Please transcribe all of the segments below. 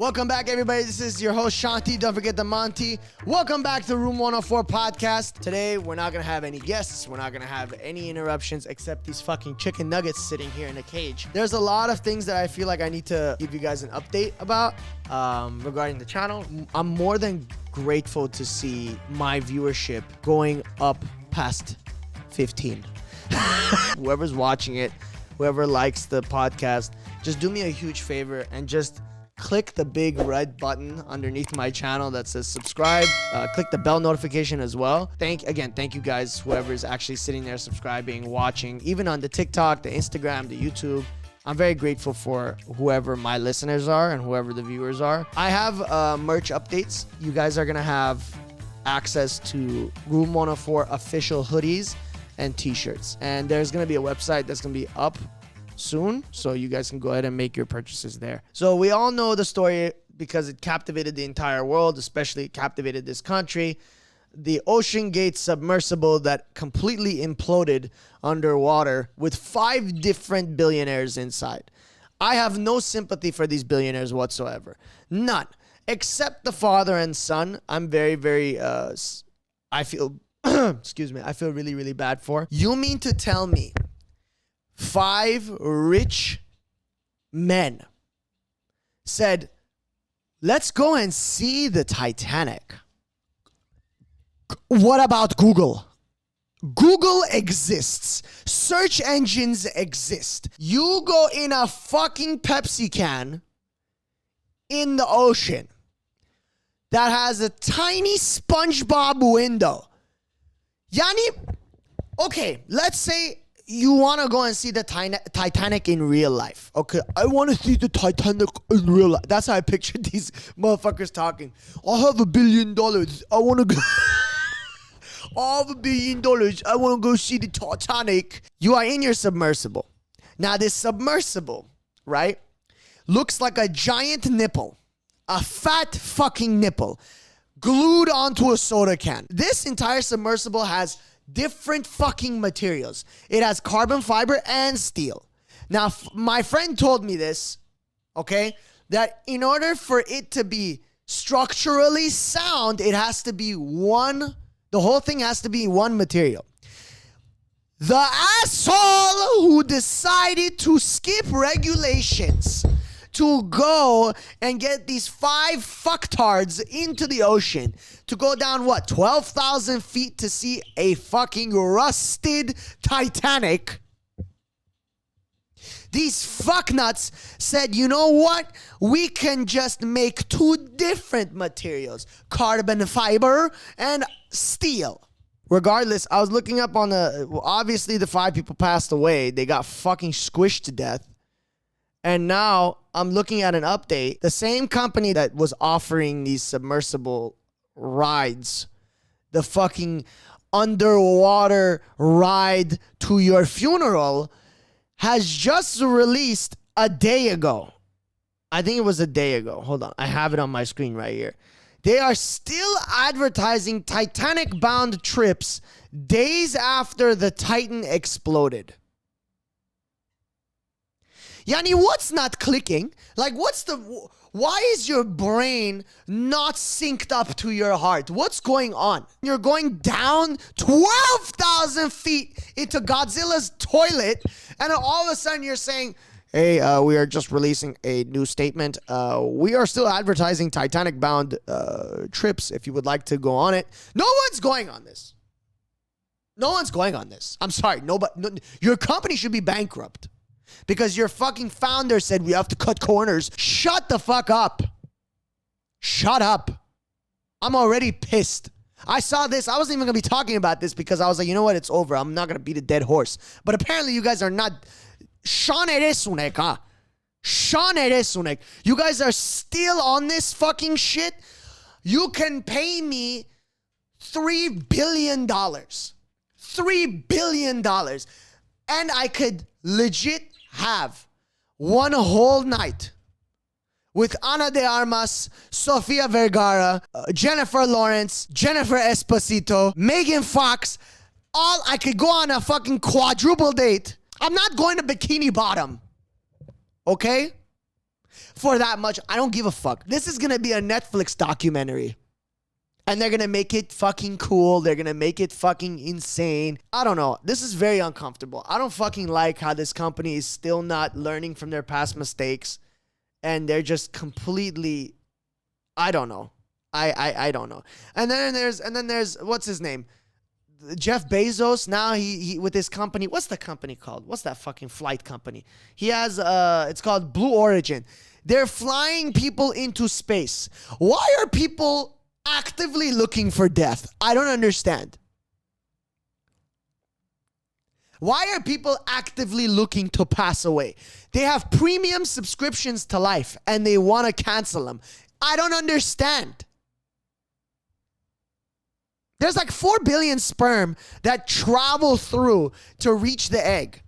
Welcome back, everybody. This is your host, Shanti. Don't forget the Monty. Welcome back to Room 104 podcast. Today, we're not going to have any guests. We're not going to have any interruptions except these fucking chicken nuggets sitting here in a cage. There's a lot of things that I feel like I need to give you guys an update about regarding the channel. I'm more than grateful to see my viewership going up past 15. Whoever's watching it, whoever likes the podcast, just do me a huge favor and just click the big red button underneath my channel that says subscribe. Click the bell notification as well. Thank you guys, whoever's actually sitting there subscribing, watching, even on the TikTok, the Instagram, the YouTube. I'm very grateful for whoever my listeners are and whoever the viewers are. I have merch updates. You guys are gonna have access to Room 104 official hoodies and t-shirts, and there's gonna be a website that's gonna be up soon, so you guys can go ahead and make your purchases there. So we all know the story because it captivated the entire world, especially it captivated this country. The Ocean Gate submersible that completely imploded underwater with 5 different billionaires inside. I have no sympathy for these billionaires whatsoever. None. Except the father and son. I'm very, I feel, excuse me, I feel really, really bad for. You mean to tell me 5 rich men said, let's go and see the Titanic. What about Google? Google exists. Search engines exist. You go in a fucking Pepsi can in the ocean that has a tiny SpongeBob window. Yani, okay, let's say you want to go and see the Titanic in real life. Okay, I want to see the Titanic in real life. That's how I pictured these motherfuckers talking. I have $1 billion. I want to go. I have $1 billion. I want to go see the Titanic. You are in your submersible. Now, this submersible, right, looks like a giant nipple. A fat fucking nipple glued onto a soda can. This entire submersible has different fucking materials. It has carbon fiber and steel. Now, my friend told me this, okay, that in order for it to be structurally sound, it has to be the whole thing has to be one material. The asshole who decided to skip regulations to go and get these 5 fucktards into the ocean to go down, 12,000 feet to see a fucking rusted Titanic. These fucknuts said, you know what? We can just make 2 different materials, carbon fiber and steel. Regardless, I was looking up on obviously the 5 people passed away. They got fucking squished to death. And now I'm looking at an update. The same company that was offering these submersible rides, the fucking underwater ride to your funeral, has just released a day ago. I think it was a day ago. Hold on. I have it on my screen right here. They are still advertising Titanic-bound trips days after the Titan exploded. Yani, what's not clicking? Like, why is your brain not synced up to your heart? What's going on? You're going down 12,000 feet into Godzilla's toilet, and all of a sudden you're saying, hey, we are just releasing a new statement. We are still advertising Titanic-bound trips if you would like to go on it. No one's going on this. No one's going on this. I'm sorry. Your company should be bankrupt. Because your fucking founder said we have to cut corners. Shut the fuck up. Shut up. I'm already pissed. I saw this. I wasn't even going to be talking about this because I was like, you know what? It's over. I'm not going to beat a dead horse. But apparently you guys are not. Sean Eresunek, huh? Sean Eresunek. You guys are still on this fucking shit? You can pay me $3 billion. $3 billion. And I could legit have one whole night with Ana de Armas, Sofia Vergara, Jennifer Lawrence, Jennifer Esposito, Megan Fox. I could go on a fucking quadruple date. I'm not going to Bikini Bottom. Okay? for that much. I don't give a fuck. This is going to be a Netflix documentary. And they're going to make it fucking cool. They're going to make it fucking insane. I don't know. This is very uncomfortable. I don't fucking like how this company is still not learning from their past mistakes. And they're just completely, I don't know. I don't know. And then there's what's his name? Jeff Bezos. Now he with his company. What's the company called? What's that fucking flight company? He has it's called Blue Origin. They're flying people into space. Why are people actively looking for death? I don't understand. Why are people actively looking to pass away? They have premium subscriptions to life and they want to cancel them. I don't understand. There's like 4 billion sperm that travel through to reach the egg.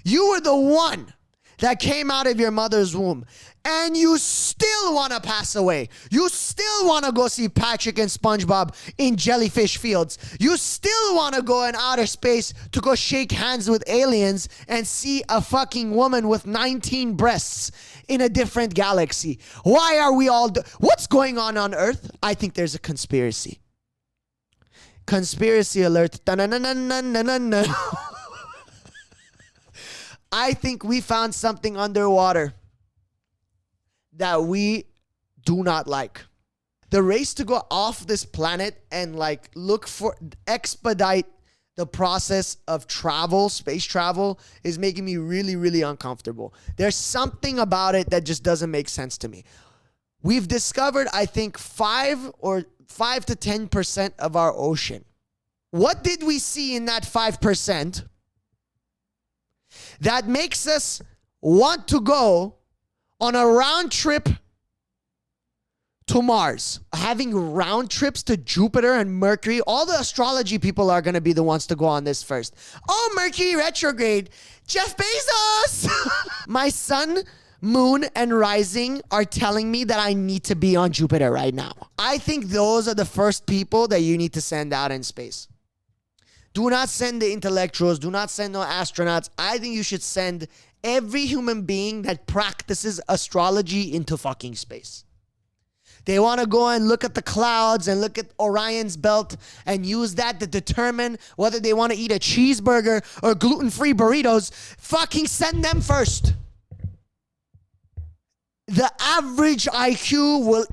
You were the one that came out of your mother's womb, and you still want to pass away. You still want to go see Patrick and SpongeBob in jellyfish fields. You still want to go in outer space to go shake hands with aliens and see a fucking woman with 19 breasts in a different galaxy. Why are we all... What's going on Earth? I think there's a conspiracy. Conspiracy alert. I think we found something underwater that we do not like. The race to go off this planet and like expedite the process of travel, space travel, is making me really, really uncomfortable. There's something about it that just doesn't make sense to me. We've discovered, I think, 5 to 10% of our ocean. What did we see in that 5% that makes us want to go on a round trip to Mars? Having round trips to Jupiter and Mercury. All the astrology people are going to be the ones to go on this first. Oh, Mercury retrograde. Jeff Bezos. My sun, moon, and rising are telling me that I need to be on Jupiter right now. I think those are the first people that you need to send out in space. Do not send the intellectuals. Do not send no astronauts. I think you should send every human being that practices astrology into fucking space. They want to go and look at the clouds and look at Orion's belt and use that to determine whether they want to eat a cheeseburger or gluten-free burritos. Fucking send them first. The average IQ will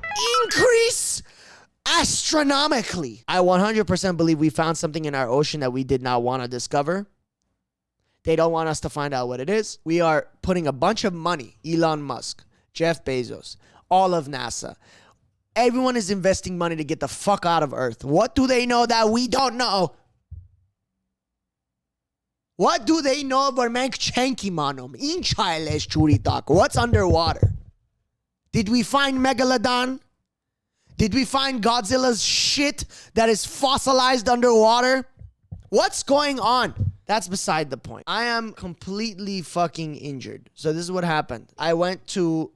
increase astronomically. I 100% believe we found something in our ocean that we did not want to discover. They don't want us to find out what it is. We are putting a bunch of money, Elon Musk, Jeff Bezos, all of NASA. Everyone is investing money to get the fuck out of Earth. What do they know that we don't know? What do they know about Mank in Chiles Churitak? What's underwater? Did we find Megalodon? Did we find Godzilla's shit that is fossilized underwater? What's going on? That's beside the point. I am completely fucking injured. So this is what happened. I went to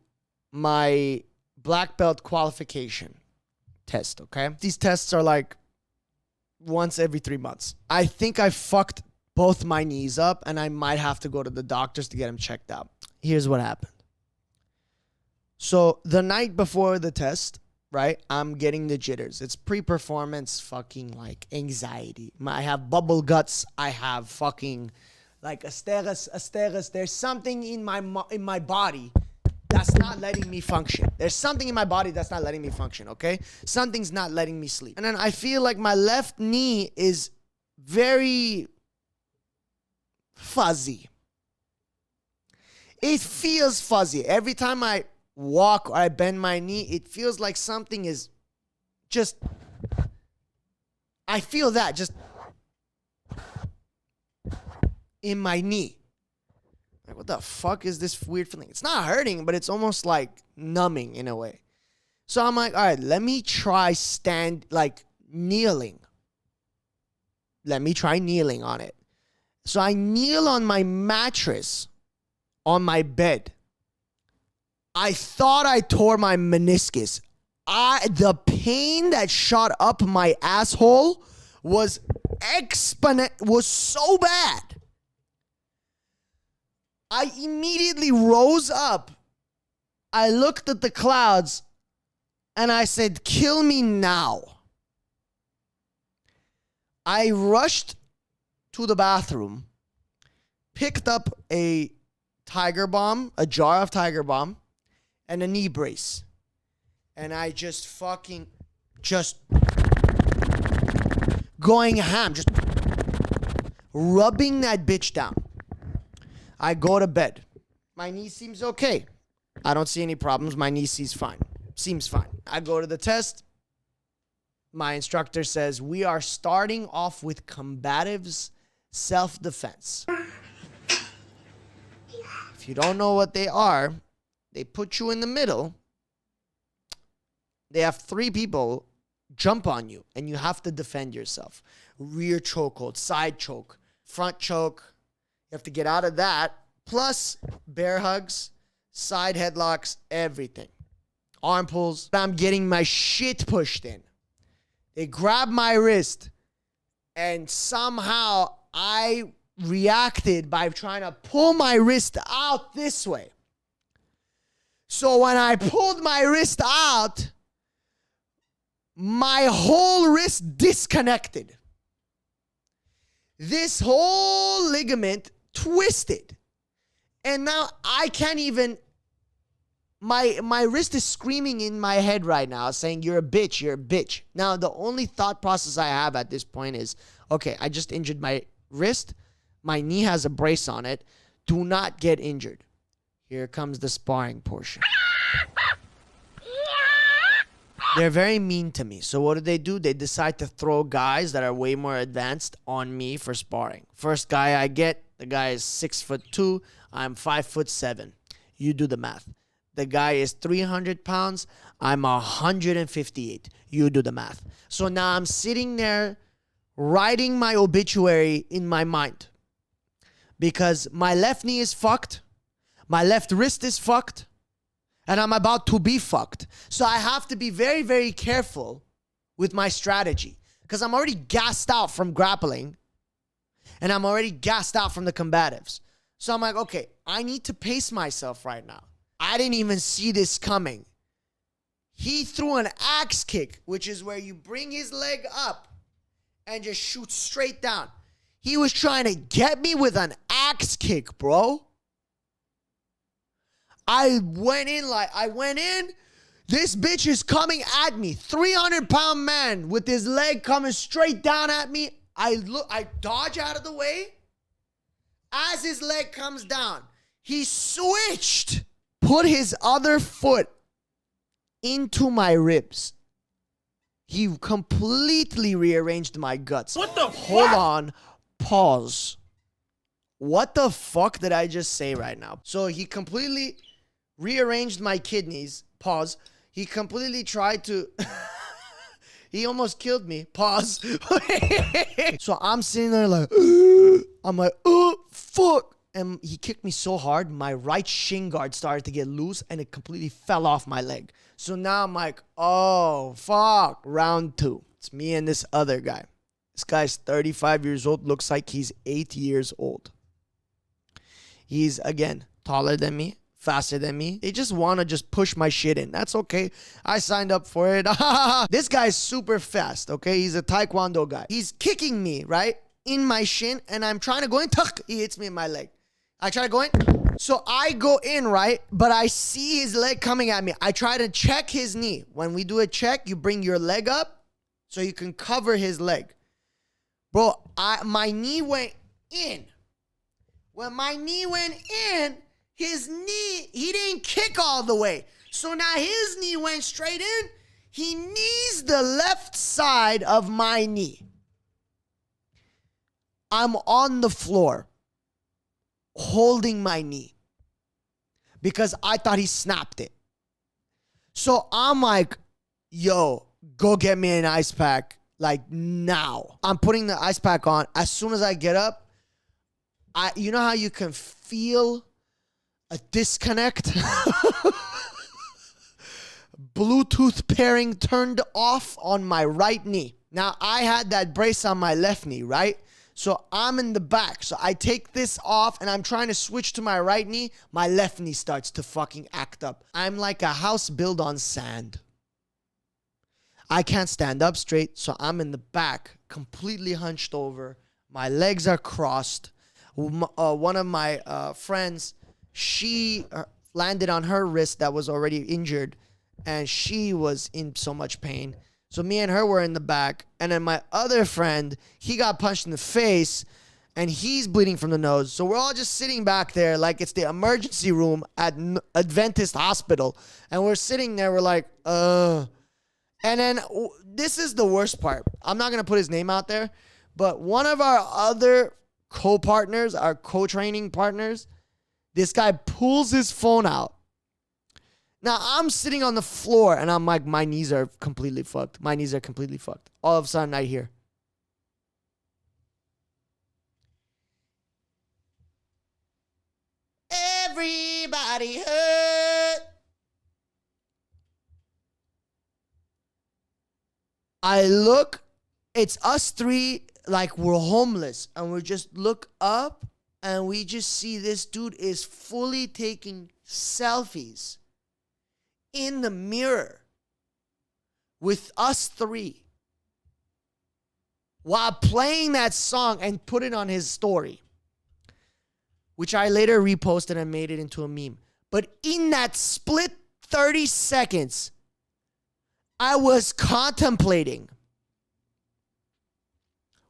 my black belt qualification test, okay? These tests are like once every 3 months. I think I fucked both my knees up and I might have to go to the doctors to get them checked out. Here's what happened. So the night before the test, right, I'm getting the jitters. It's pre-performance fucking like anxiety. I have bubble guts. I have fucking like asteris. There's something in my body that's not letting me function. There's something in my body that's not letting me function, okay? Something's not letting me sleep. And then I feel like my left knee is very fuzzy. It feels fuzzy. Every time I walk or I bend my knee, it feels like something is just, I feel that just in my knee. Like, what the fuck is this weird feeling? It's not hurting, but it's almost like numbing in a way. So I'm like, all right, let me try kneeling. Let me try kneeling on it. So I kneel on my mattress on my bed. I thought I tore my meniscus. The pain that shot up my asshole was so bad. I immediately rose up I looked at the clouds and I said, kill me now. I rushed to the bathroom, picked up a Tiger Balm, a jar of Tiger Balm, and a knee brace. And I just going ham, just rubbing that bitch down. I go to bed. My knee seems okay. I don't see any problems. My knee seems fine. I go to the test. My instructor says, we are starting off with combatives self-defense. If you don't know what they are, they put you in the middle. They have 3 people jump on you, and you have to defend yourself. Rear chokehold, side choke, front choke. You have to get out of that. Plus bear hugs, side headlocks, everything. Arm pulls. I'm getting my shit pushed in. They grab my wrist, and somehow I reacted by trying to pull my wrist out this way. So when I pulled my wrist out, my whole wrist disconnected. This whole ligament twisted. And now I can't even, my wrist is screaming in my head right now saying, you're a bitch, you're a bitch. Now, the only thought process I have at this point is, okay, I just injured my wrist. My knee has a brace on it. Do not get injured. Here comes the sparring portion. They're very mean to me. So what do? They decide to throw guys that are way more advanced on me for sparring. First guy I get, the guy is 6'2". I'm 5'7". You do the math. The guy is 300 pounds. I'm 158. You do the math. So now I'm sitting there writing my obituary in my mind. Because my left knee is fucked. My left wrist is fucked. And I'm about to be fucked. So I have to be very, very careful with my strategy. Because I'm already gassed out from grappling. And I'm already gassed out from the combatives. So I'm like, okay, I need to pace myself right now. I didn't even see this coming. He threw an axe kick, which is where you bring his leg up and just shoot straight down. He was trying to get me with an axe kick, bro. I went in. This bitch is coming at me. 300-pound man with his leg coming straight down at me. I dodge out of the way. As his leg comes down, he switched, put his other foot into my ribs. He completely rearranged my guts. What the fuck? Hold on. Pause. What the fuck did I just say right now? So he completely rearranged my kidneys. Pause. He completely tried to... He almost killed me. Pause. So I'm sitting there like... I'm like, oh, fuck. And he kicked me so hard, my right shin guard started to get loose and it completely fell off my leg. So now I'm like, oh, fuck. Round 2. It's me and this other guy. This guy's 35 years old. Looks like he's 8 years old. He's, again, taller than me, faster than me. They just want to just push my shit in. That's okay. I signed up for it. This guy's super fast, okay? He's a taekwondo guy. He's kicking me, right, in my shin, and I'm trying to go in. Tuck, he hits me in my leg. I try to go in. So I go in, right, but I see his leg coming at me. I try to check his knee. When we do a check, you bring your leg up so you can cover his leg. Bro, my knee went in. When my knee went in, his knee, he didn't kick all the way. So now his knee went straight in. He knees the left side of my knee. I'm on the floor holding my knee because I thought he snapped it. So I'm like, yo, go get me an ice pack. Like now. I'm putting the ice pack on. As soon as I get up, you know how you can feel a disconnect? Bluetooth pairing turned off on my right knee. Now, I had that brace on my left knee, right? So I'm in the back. So I take this off and I'm trying to switch to my right knee. My left knee starts to fucking act up. I'm like a house built on sand. I can't stand up straight. So I'm in the back, completely hunched over. My legs are crossed. One of my friends, she landed on her wrist that was already injured. And she was in so much pain. So me and her were in the back. And then my other friend, he got punched in the face. And he's bleeding from the nose. So we're all just sitting back there like it's the emergency room at Adventist Hospital. And we're sitting there, we're like, And then this is the worst part. I'm not going to put his name out there. But one of our other co-partners, our co-training partners, this guy pulls his phone out. Now, I'm sitting on the floor, and I'm like, my knees are completely fucked. My knees are completely fucked. All of a sudden, I hear, everybody hurt. I look, it's us three, like we're homeless, and we just look up, and we just see this dude is fully taking selfies in the mirror with us three while playing that song and put it on his story, which I later reposted and made it into a meme. But in that split 30 seconds, I was contemplating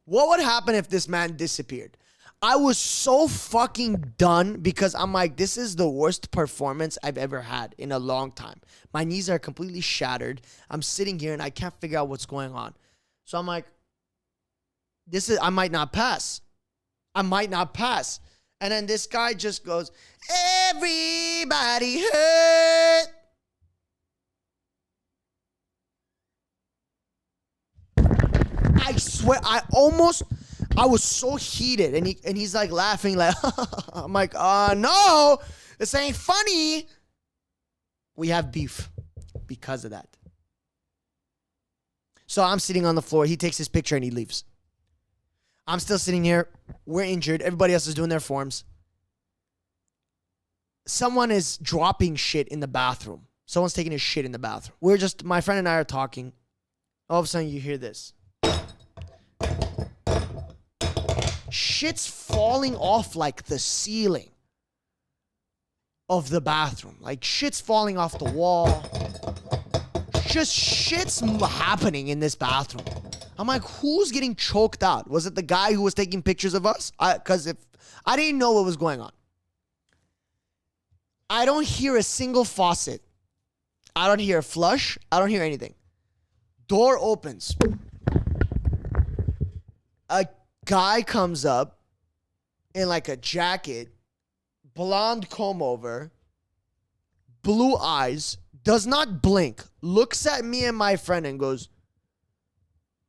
what would happen if this man disappeared. I was so fucking done because I'm like, this is the worst performance I've ever had in a long time. My knees are completely shattered. I'm sitting here and I can't figure out what's going on. So I'm like, I might not pass. I might not pass. And then this guy just goes, everybody hurt. I swear, I was so heated, and he's like laughing, like, I'm like, no, this ain't funny. We have beef because of that. So I'm sitting on the floor. He takes his picture and he leaves. I'm still sitting here. We're injured. Everybody else is doing their forms. Someone is dropping shit in the bathroom. Someone's taking a shit in the bathroom. My friend and I are talking. All of a sudden you hear this. Shit's falling off like the ceiling of the bathroom. Like shit's falling off the wall. Just shit's happening in this bathroom. I'm like, who's getting choked out? Was it the guy who was taking pictures of us? Because if I didn't know what was going on. I don't hear a single faucet. I don't hear a flush. I don't hear anything. Door opens. A guy comes up in like a jacket, blonde comb over, blue eyes, does not blink, looks at me and my friend and goes,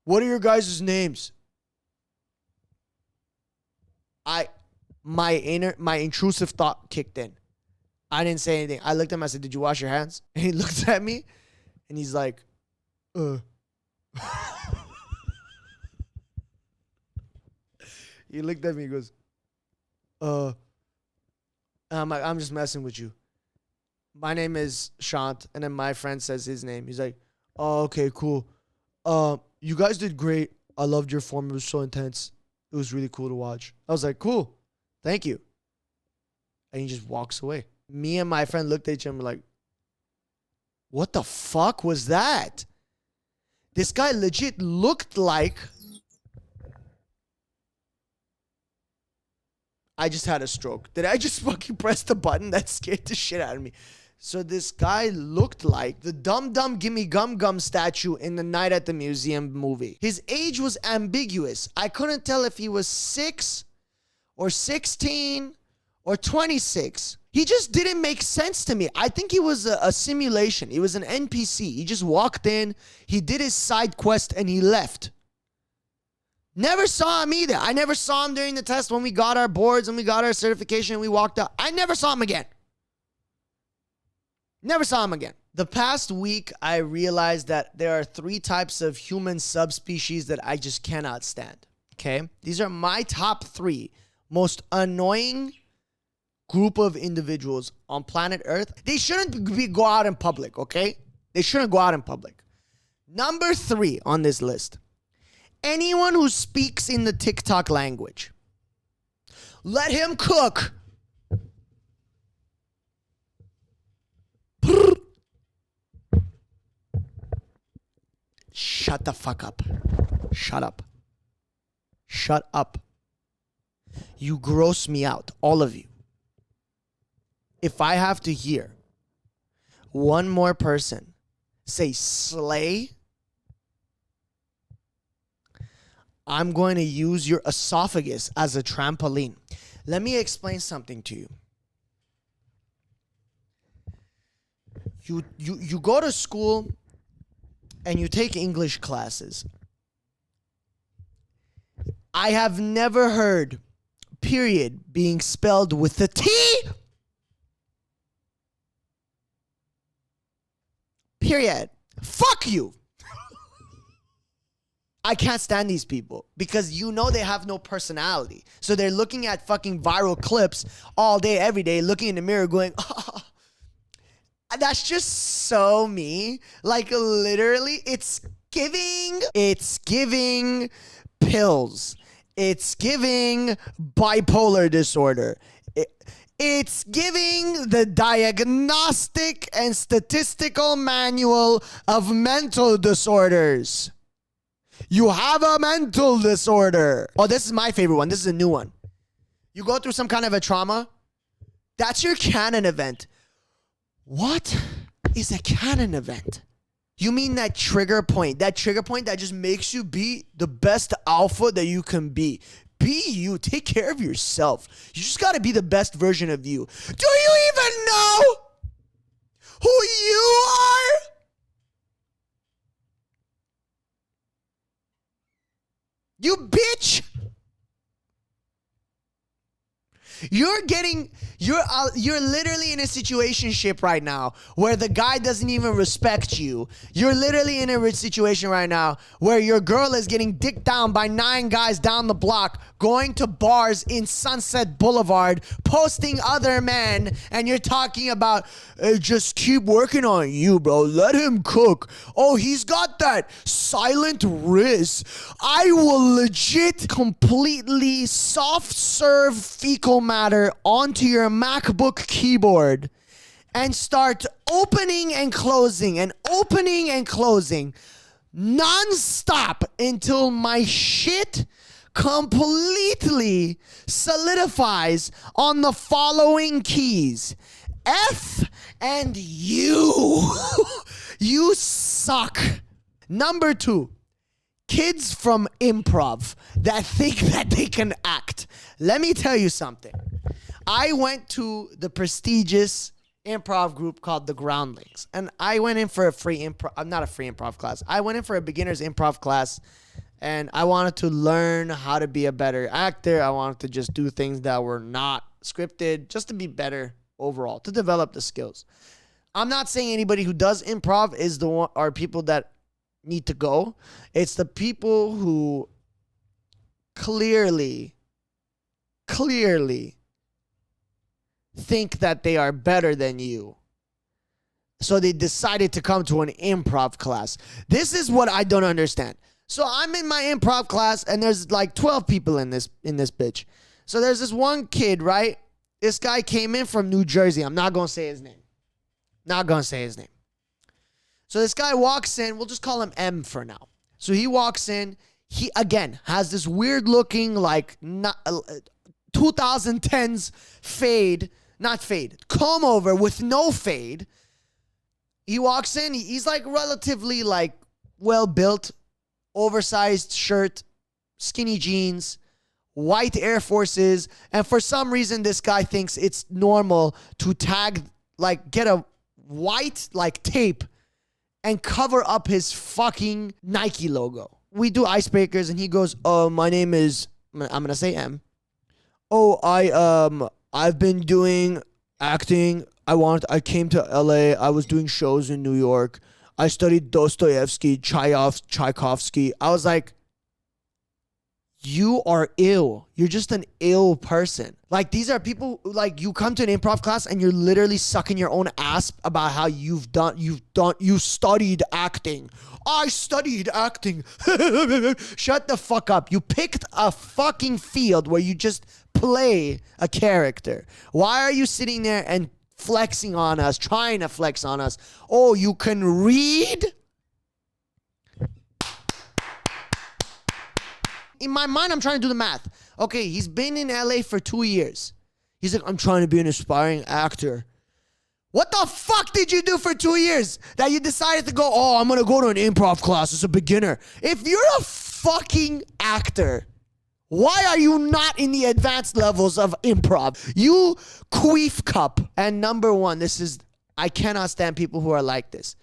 "What are your guys' names?" My intrusive thought kicked in. I didn't say anything. I looked at him, I said, "Did you wash your hands?" And he looked at me and he's like, He looked at me and goes, and I'm like, "I'm just messing with you. My name is Shant." And then my friend says his name. He's like, "Oh, okay, cool. You guys did great. I loved your form. It was so intense. It was really cool to watch." I was like, "Cool. Thank you." And he just walks away. Me and my friend looked at each other and were like, what the fuck was that? This guy legit looked like I just had a stroke. Did I just fucking press the button? That scared the shit out of me. So this guy looked like the Dum Dum Gimme Gum Gum statue in the Night at the Museum movie. His age was ambiguous. I couldn't tell if he was 6 or 16 or 26. He just didn't make sense to me. I think he was a simulation. He was an NPC. He just walked in, he did his side quest, and he left. Never saw him either. I never saw him during the test when we got our boards and we got our certification and we walked out. I never saw him again. Never saw him again. The past week, I realized that there are 3 types of human subspecies that I just cannot stand. Okay? These are my top 3 most annoying group of individuals on planet Earth. They shouldn't go out in public, okay? They shouldn't go out in public. Number 3 on this list. Anyone who speaks in the TikTok language. Let him cook. Shut the fuck up. Shut up. Shut up. You gross me out, all of you. If I have to hear one more person say slay, I'm going to use your esophagus as a trampoline. Let me explain something to you. You go to school and you take English classes. I have never heard period being spelled with a T. Period. Fuck you. I can't stand these people because you know they have no personality. So they're looking at fucking viral clips all day, every day, looking in the mirror going, oh, that's just so me. Like literally, it's giving pills. It's giving bipolar disorder. It's giving the diagnostic and statistical manual of mental disorders. You have a mental disorder. Oh, this is my favorite one. This is a new one. You go through some kind of a trauma. That's your canon event. What is a canon event? You mean that trigger point? That trigger point that just makes you be the best alpha that you can be. Be you. Take care of yourself. You just got to be the best version of you. Do you even know who you are? You bitch. You're literally in a situationship right now where the guy doesn't even respect you. You're literally in a situation right now where your girl is getting dicked down by 9 guys down the block, going to bars in Sunset Boulevard, posting other men, and you're talking about, hey, just keep working on you, bro. Let him cook. Oh, he's got that silent wrist. I will legit completely soft serve fecal matter onto your MacBook keyboard and start opening and closing non-stop until my shit completely solidifies on the following keys. F and U. You suck. Number 2. Kids from improv that think that they can act. Let me tell you something. I went to the prestigious improv group called the Groundlings. And I went in for a free improv, not a free improv class. I went in for a beginner's improv class. And I wanted to learn how to be a better actor. I wanted to just do things that were not scripted, just to be better overall, to develop the skills. I'm not saying anybody who does improv is the one, are people that need to go. It's the people who clearly think that they are better than you. So they decided to come to an improv class. This is what I don't understand. So I'm in my improv class and there's like 12 people in this bitch. So there's this one kid, right? This guy came in from New Jersey. I'm not going to say his name. So this guy walks in. We'll just call him M for now. So he walks in. He, again, has this weird looking like 2010s comb over with no fade. He walks in. He's like relatively like well built, oversized shirt, skinny jeans, white Air Forces. And for some reason, this guy thinks it's normal to get a white like tape and cover up his fucking Nike logo. We do icebreakers and he goes, my name is, I'm going to say M. I've been doing acting. I came to LA. I was doing shows in New York. I studied Dostoevsky, Tchaikovsky. I was like, You are ill. You're just an ill person. Like, these are people, like, you come to an improv class and you're literally sucking your own ass about how you studied acting. I studied acting. Shut the fuck up. You picked a fucking field where you just play a character. Why are you sitting there and flexing on us, trying to flex on us? Oh, you can read? In my mind, I'm trying to do the math. Okay, he's been in LA for 2 years. He's like, I'm trying to be an aspiring actor. What the fuck did you do for 2 years that you decided to go, oh, I'm going to go to an improv class as a beginner? If you're a fucking actor, why are you not in the advanced levels of improv? You queef cup. And number one, I cannot stand people who are like this.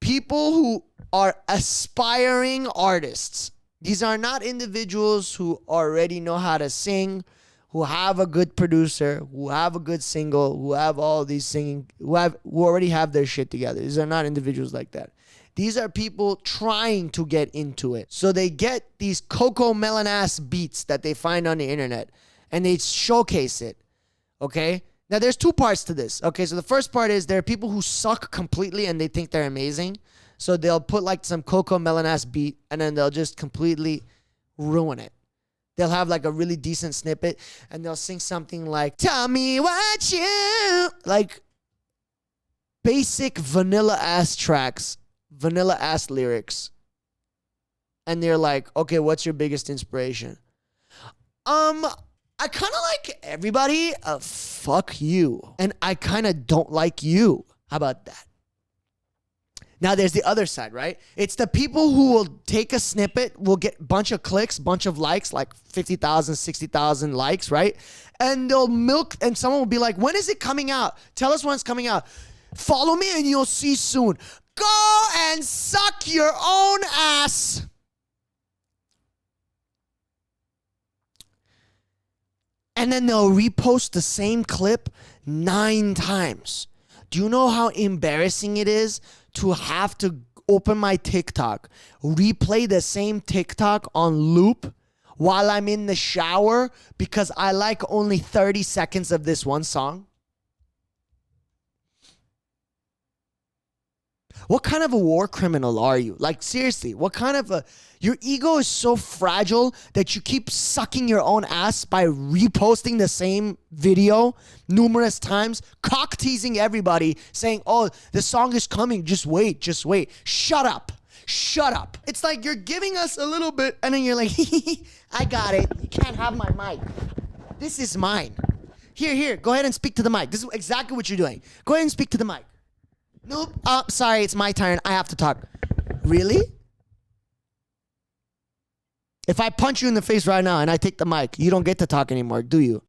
People who are aspiring artists. These are not individuals who already know how to sing, who have a good producer, who have a good single, who have all these singing, who already have their shit together. These are not individuals like that. These are people trying to get into it. So they get these Coco Melon ass beats that they find on the internet and they showcase it. Okay? Now there's two parts to this. Okay, so the first part is there are people who suck completely and they think they're amazing. So they'll put like some Coco Melon ass beat and then they'll just completely ruin it. They'll have like a really decent snippet and they'll sing something like, tell me what you, like basic vanilla ass tracks, vanilla ass lyrics. And they're like, okay, what's your biggest inspiration? I kind of like everybody. Fuck you. And I kind of don't like you. How about that? Now, there's the other side, right? It's the people who will take a snippet, will get a bunch of clicks, bunch of likes, like 50,000, 60,000 likes, right? And they'll milk, and someone will be like, when is it coming out? Tell us when it's coming out. Follow me and you'll see soon. Go and suck your own ass. And then they'll repost the same clip 9 times. Do you know how embarrassing it is to have to open my TikTok, replay the same TikTok on loop while I'm in the shower because I like only 30 seconds of this one song? What kind of a war criminal are you? Like, seriously, what kind of your ego is so fragile that you keep sucking your own ass by reposting the same video numerous times, cock teasing everybody, saying, oh, the song is coming, just wait, just wait. Shut up. Shut up. It's like you're giving us a little bit and then you're like, I got it. You can't have my mic. This is mine. Here, go ahead and speak to the mic. This is exactly what you're doing. Go ahead and speak to the mic. Nope. Oh, sorry, it's my turn. I have to talk. Really? If I punch you in the face right now and I take the mic, you don't get to talk anymore, do you?